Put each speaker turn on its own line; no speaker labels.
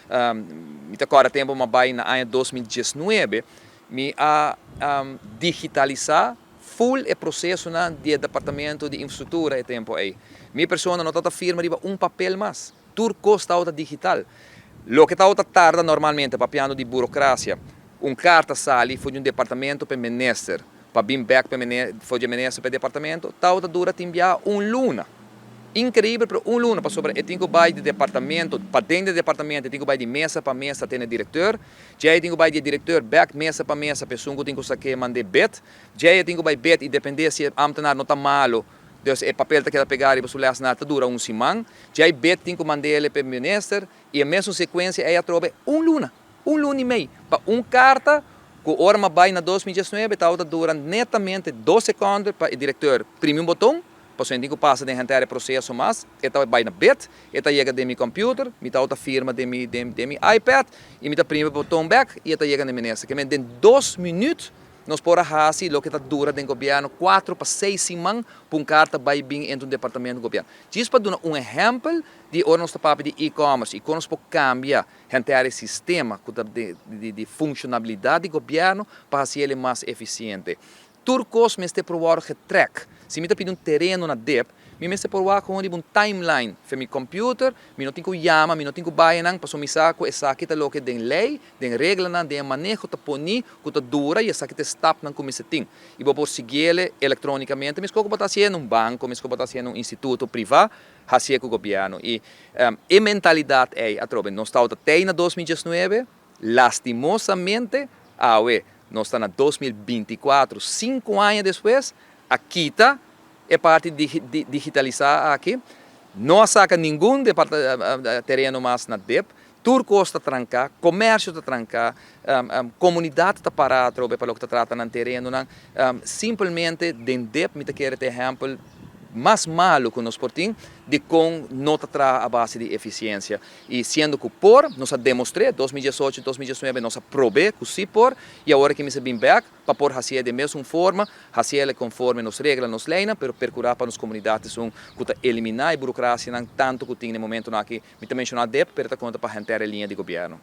me agora tempo uma bai na ano 2019, me a digitalizar full o processo na de departamento de infraestrutura e tempo aí. Minha pessoa não está firma riba papel mais. Tudo custa outra digital. Lo que está outra tarda normalmente papiando de burocracia. Carta sali foi de departamento para minister, para vir back para minister para departamento, está outra dura te enviar luna. Incrível para luna para sobre. Eu tenho que ir de departamento, para dentro do departamento, eu tenho que ir de mesa para mesa, tem diretor. Já eu tenho que ir de diretor, back mesa para mesa, pessoa que tenho que saber mandar bet. Já eu tenho que ir bet e depender se o ambtenar não está malo. Então, o papel que ele pegar e você lhe assinar dura semana. Já eu bet tenho que mandar ele para o minister e a mesma sequência é a trobe luna e meio. Para carta, que a hora vai na 2019, está dura netamente 12 segundos para o diretor imprimir botão. Posso entender que passa de entrar o processo mais, eta vai na bet, eta chega de meu computer, me dá outra firma de meu iPad, e me dá primeiro botão back, e eta chega na minha mesa. Que em 2 minutos, nós podemos fazer o que está dura do governo, 4 para 6 semanas, para carta vai vir entre departamento do governo. Isso para dar exemplo de onde nós estamos de e-commerce, e como nós podemos cambiar o sistema de funcionalidade do governo para fazer ele mais eficiente. Turcos me está provando que track. Se me está pedindo terreno na DEP, me está provando com um timeline para meu computer, me não tenho que chamar, me não tenho que baixar, para me saco essa aqui tá logo tem lei, tem regra, tem manejo tá poni, que tá dura e essa aqui tá stop não como se tem. E vou seguir ele eletronicamente, me escolho botar assim num banco, me escolho botar assim num instituto privado, assim com o governo. E a mentalidade é a troca. Nós estamos até na 2019, lastimosamente, nós estamos na 2024, 5 anos depois, aqui está a parte de digitalizar aqui. Não saca nenhum terreno mais na DEP. Turco está trancar, comércio está trancar, comunidade está parada para o que está tratando no terreno. Simplesmente, dentro DEP, me quero ter exemplo mais malo que nós portamos de como não está a base de eficiência. E sendo que nós demonstramos, 2018 e 2019, nós provamos que se por, e agora que me se vem back, para por fazer de mesma forma, fazer conforme nos regras, nos leis, mas procurar para as comunidades eliminar a burocracia, tanto que tem no momento aqui, me mencionar DEP, para conta para a linha de governo.